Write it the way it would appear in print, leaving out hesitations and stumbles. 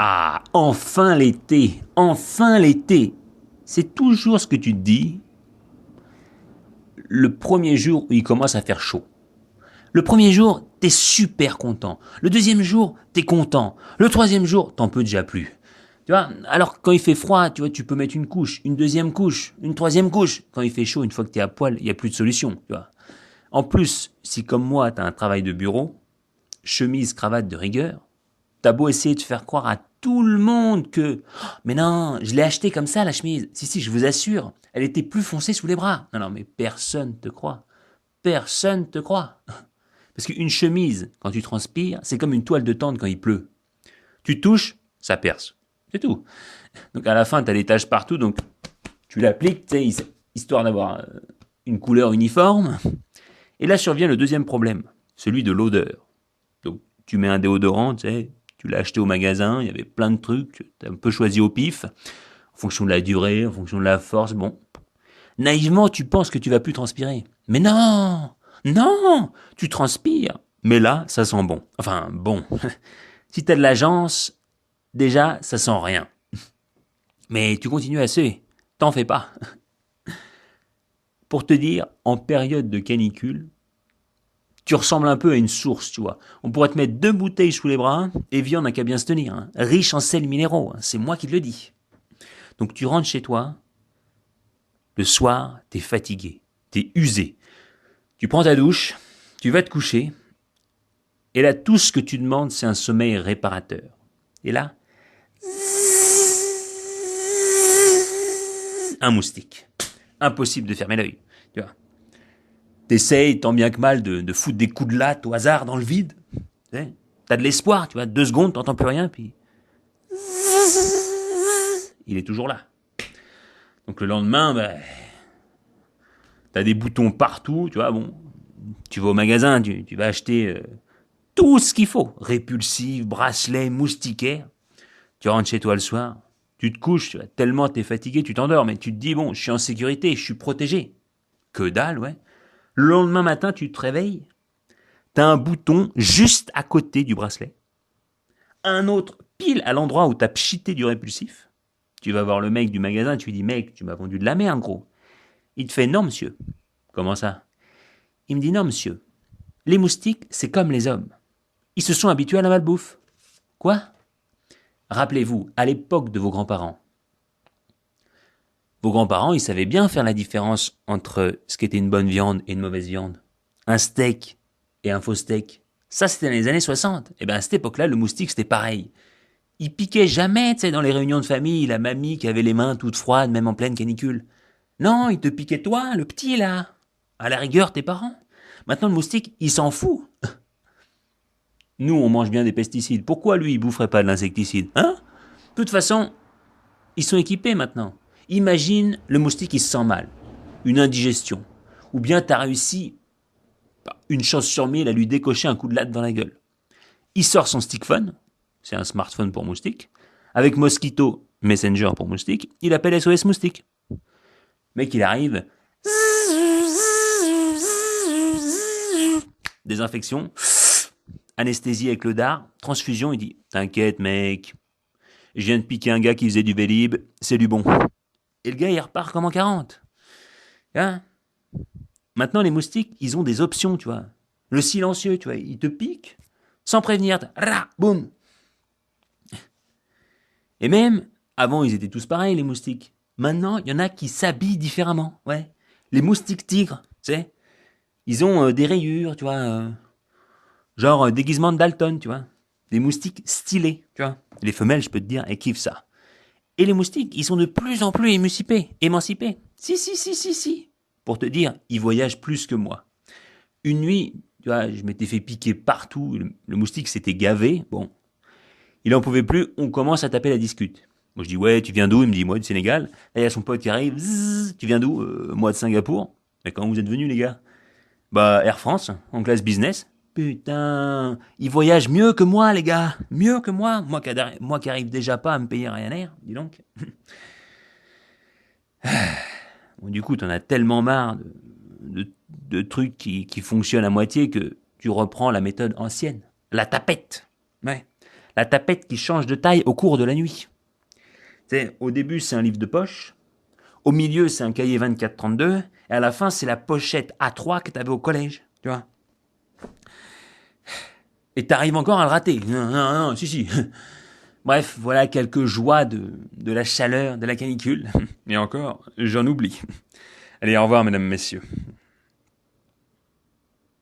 Ah, enfin l'été, enfin l'été. C'est toujours ce que tu te dis le premier jour où il commence à faire chaud. Le premier jour, t'es super content. Le deuxième jour, t'es content. Le troisième jour, t'en peux déjà plus. Tu vois, alors quand il fait froid, tu vois, tu peux mettre une couche, une deuxième couche, une troisième couche. Quand il fait chaud, une fois que t'es à poil, il n'y a plus de solution, tu vois. En plus, si comme moi, t'as un travail de bureau, chemise, cravate de rigueur, t'as beau essayer de faire croire à tout le monde que mais non, je l'ai acheté comme ça la chemise. Si si, je vous assure, elle était plus foncée sous les bras. Non non, mais personne te croit. Personne te croit. Parce qu'une chemise, quand tu transpires, c'est comme une toile de tente quand il pleut. Tu touches, ça perce. C'est tout. Donc à la fin, t'as des taches partout, donc tu l'appliques, tu sais, histoire d'avoir une couleur uniforme. Et là survient le deuxième problème, celui de l'odeur. Donc tu mets un déodorant, tu sais, tu l'as acheté au magasin, il y avait plein de trucs, tu as un peu choisi au pif, en fonction de la durée, en fonction de la force, bon. Naïvement, tu penses que tu vas plus transpirer. Mais non, non, tu transpires. Mais là, ça sent bon. Enfin, bon. Si t'as de l'agence, déjà, ça sent rien. Mais tu continues à suer. T'en fais pas. Pour te dire, en période de canicule, tu ressembles un peu à une source, tu vois. On pourrait te mettre 2 bouteilles sous les bras, et viande n'a qu'à bien se tenir. Hein. Riche en sels minéraux, hein. C'est moi qui te le dis. Donc tu rentres chez toi, le soir, t'es fatigué, t'es usé. Tu prends ta douche, tu vas te coucher, et là, tout ce que tu demandes, c'est un sommeil réparateur. Et là, un moustique. Impossible de fermer l'œil. Tu vois. T'essayes tant bien que mal de foutre des coups de latte au hasard dans le vide. Tu sais. T'as de l'espoir, tu vois. 2 secondes, t'entends plus rien, puis il est toujours là. Donc le lendemain, bah, t'as des boutons partout, tu vois. Bon, tu vas au magasin, tu vas acheter tout ce qu'il faut. Répulsif, bracelet, moustiquaire. Tu rentres chez toi le soir, tu te couches, tu vois, tellement t'es fatigué, tu t'endors, mais tu te dis, bon, je suis en sécurité, je suis protégé. Que dalle, ouais. Le lendemain matin, tu te réveilles, t'as un bouton juste à côté du bracelet, un autre pile à l'endroit où t'as pchité du répulsif. Tu vas voir le mec du magasin, tu lui dis, mec, tu m'as vendu de la merde, gros. Il te fait, non, monsieur. Comment ça? Il me dit, non, monsieur. Les moustiques, c'est comme les hommes. Ils se sont habitués à la malbouffe. Quoi? Rappelez-vous, à l'époque de vos grands-parents, vos grands-parents, ils savaient bien faire la différence entre ce qu'était une bonne viande et une mauvaise viande. Un steak et un faux steak. Ça, c'était dans les années 60. Et bien, à cette époque-là, le moustique, c'était pareil. Il piquait jamais, tu sais, dans les réunions de famille, la mamie qui avait les mains toutes froides, même en pleine canicule. Non, il te piquait toi, le petit, là. À la rigueur, tes parents. Maintenant, le moustique, il s'en fout. Nous, on mange bien des pesticides. Pourquoi lui, il boufferait pas de l'insecticide? Hein? De toute façon, ils sont équipés maintenant. Imagine, le moustique, il se sent mal. Une indigestion. Ou bien t'as réussi, une chance sur 1000, à lui décocher un coup de latte dans la gueule. Il sort son stickphone, c'est un smartphone pour moustique, avec Mosquito Messenger pour moustique, il appelle SOS moustique. Mec, il arrive, désinfection, anesthésie avec le dard, transfusion, il dit t'inquiète mec, je viens de piquer un gars qui faisait du Vélib, c'est du bon. Et le gars il repart comme en 40. Hein? Maintenant les moustiques, ils ont des options, tu vois. Le silencieux, tu vois, il te pique sans prévenir, boum. Et même, avant ils étaient tous pareils les moustiques. Maintenant, il y en a qui s'habillent différemment, ouais. Les moustiques tigres, tu sais, ils ont des rayures, tu vois, genre déguisement de Dalton, tu vois. Des moustiques stylés, tu vois. Les femelles, je peux te dire, elles kiffent ça. Et les moustiques, ils sont de plus en plus émancipés. Si, si, si, si, si. Pour te dire, ils voyagent plus que moi. Une nuit, tu vois, je m'étais fait piquer partout, le moustique s'était gavé, bon. Il en pouvait plus, on commence à taper la discute. Moi je dis, ouais, tu viens d'où? Il me dit, moi du Sénégal. Là, il y a son pote qui arrive, Zzzz, tu viens d'où? Moi de Singapour. Mais quand vous êtes venus, les gars? Bah, Air France, en classe business. Putain, ils voyagent mieux que moi, les gars. Mieux que moi. Moi qui arrive déjà pas à me payer Ryanair, dis donc. Bon, du coup, t'en as tellement marre de trucs qui fonctionnent à moitié que tu reprends la méthode ancienne. La tapette. Ouais. La tapette qui change de taille au cours de la nuit. Au début, c'est un livre de poche. Au milieu, c'est un cahier 24-32. Et à la fin, c'est la pochette A3 que tu avais au collège. Tu vois. Et t'arrives encore à le rater. Non, non, non, si. Bref, voilà quelques joies de la chaleur, de la canicule. Et encore, j'en oublie. Allez, au revoir, mesdames, messieurs.